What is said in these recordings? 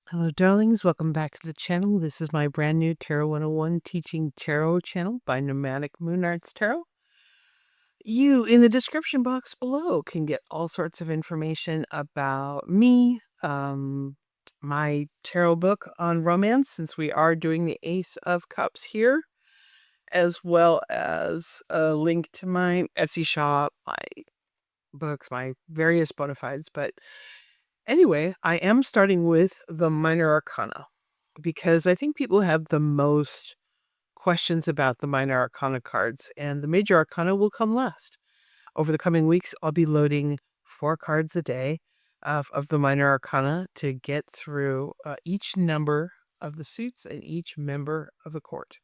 Hello, darlings. Welcome back to the channel. This is my brand new Tarot 101 Teaching Tarot channel by Nomadic Moon Arts Tarot. You, in the description box below, can get all sorts of information about me, my tarot book on romance, since we are doing the Ace of Cups here, as well as a link to my Etsy shop, my books, my various bona fides. But anyway, I am starting with the Minor Arcana, because I think people have the most questions about the Minor Arcana cards, and the Major Arcana will come last. Over the coming weeks, I'll be loading 4 cards a day of the Minor Arcana to get through each number of the suits and each member of the court.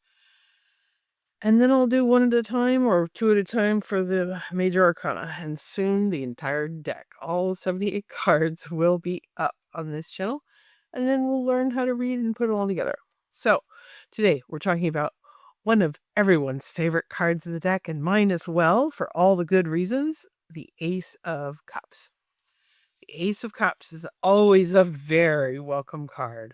And then I'll do 1 at a time or 2 at a time for the Major Arcana, and soon the entire deck, all 78 cards, will be up on this channel, and then we'll learn how to read and put it all together. So, today we're talking about one of everyone's favorite cards in the deck, and mine as well, for all the good reasons, the Ace of Cups. The Ace of Cups is always a very welcome card.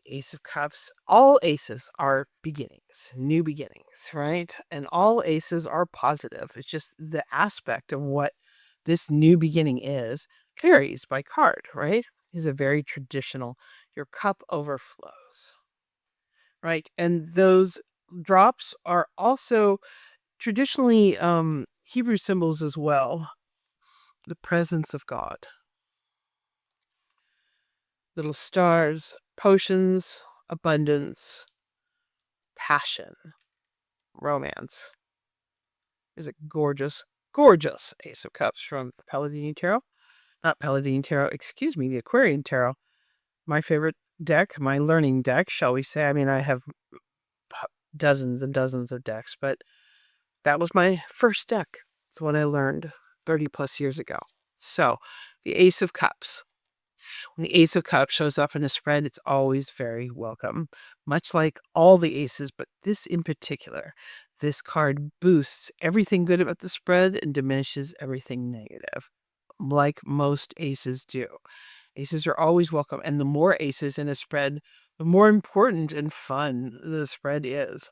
Ace of Cups, all aces are beginnings, new beginnings, right? And all aces are positive. It's just the aspect of what this new beginning is varies by card, right? Is a very traditional. Your cup overflows, right? And those drops are also traditionally Hebrew symbols as well. The presence of God. Little stars, potions, abundance, passion, romance. Is a gorgeous, gorgeous Ace of Cups from the Paladini Tarot. Not Paladini Tarot, excuse me, the Aquarian Tarot. My favorite deck, my learning deck, shall we say. I mean, I have dozens and dozens of decks, but that was my first deck. It's what I learned 30 plus years ago. So, the Ace of Cups. When the Ace of Cups shows up in a spread, it's always very welcome. Much like all the aces, but this in particular. This card boosts everything good about the spread and diminishes everything negative, like most aces do. Aces are always welcome, and the more aces in a spread, the more important and fun the spread is.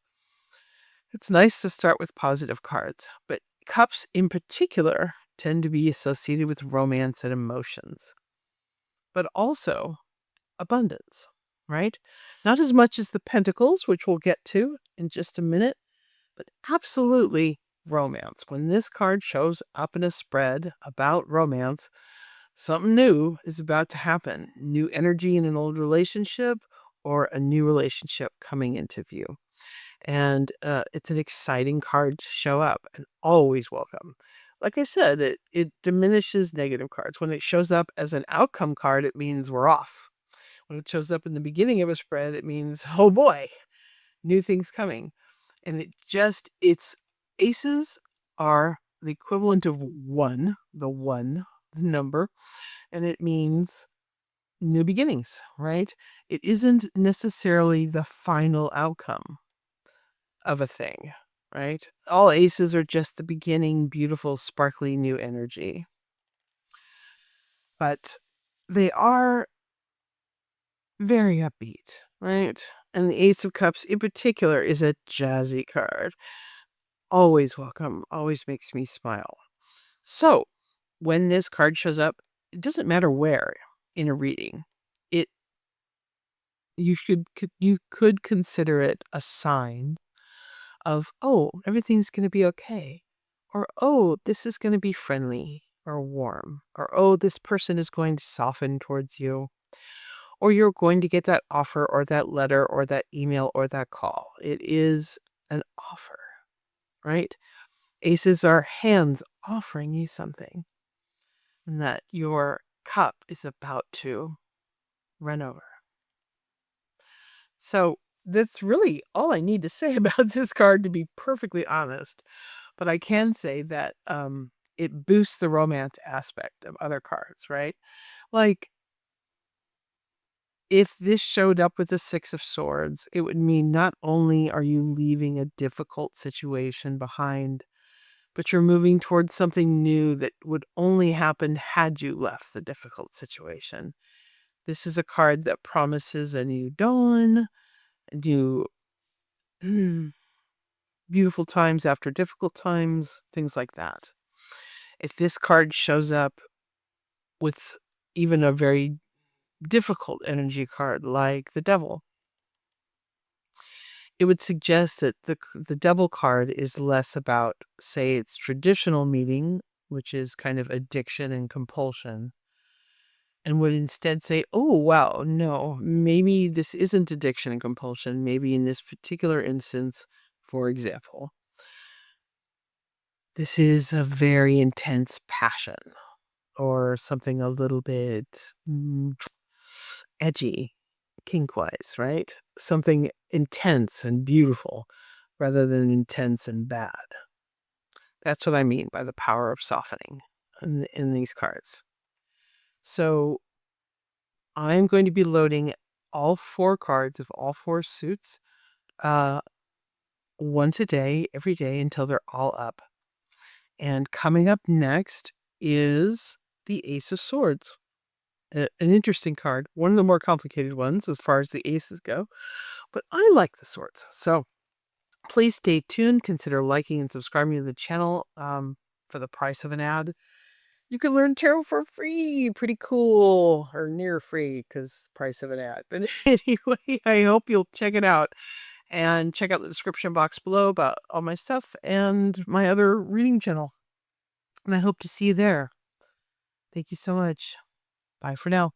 It's nice to start with positive cards, but cups in particular tend to be associated with romance and emotions, but also abundance, right? Not as much as the pentacles, which we'll get to in just a minute, but absolutely romance. When this card shows up in a spread about romance, something new is about to happen. New energy in an old relationship or a new relationship coming into view. And it's an exciting card to show up and always welcome. Like I said, it diminishes negative cards. When it shows up as an outcome card, it means we're off. When it shows up in the beginning of a spread, it means, oh boy, new things coming. And it's aces are the equivalent of one, the number, and it means new beginnings, right? It isn't necessarily the final outcome of a thing, right? All aces are just the beginning, beautiful, sparkly new energy. But they are very upbeat, right? And the Ace of Cups in particular is a jazzy card. Always welcome, always makes me smile. So, when this card shows up, it doesn't matter where in a reading. It you could consider it a sign of, oh, everything's going to be okay, or oh, this is going to be friendly or warm, or oh, this person is going to soften towards you, or you're going to get that offer or that letter or that email or that call. It is an offer, right? Aces are hands offering you something, and that your cup is about to run over. So that's really all I need to say about this card, to be perfectly honest. But I can say that it boosts the romance aspect of other cards, right? Like, if this showed up with the Six of Swords, it would mean not only are you leaving a difficult situation behind, but you're moving towards something new that would only happen had you left the difficult situation. This is a card that promises a new dawn, new beautiful times after difficult times, things like that. If this card shows up with even a very difficult energy card like the Devil, it would suggest that the Devil card is less about, say, its traditional meaning, which is kind of addiction and compulsion, and would instead say, oh, wow, no, maybe this isn't addiction and compulsion. Maybe in this particular instance, for example, this is a very intense passion or something a little bit edgy, kink-wise, right? Something intense and beautiful rather than intense and bad. That's what I mean by the power of softening in these cards. So I'm going to be loading all 4 cards of all 4 suits once a day, every day until they're all up. And coming up next is the Ace of Swords. An interesting card, one of the more complicated ones as far as the aces go, but I like the swords. So please stay tuned. Consider liking and subscribing to the channel for the price of an ad. You can learn tarot for free. Pretty cool. Or near free because price of an ad. But anyway, I hope you'll check it out. And check out the description box below about all my stuff and my other reading channel. And I hope to see you there. Thank you so much. Bye for now.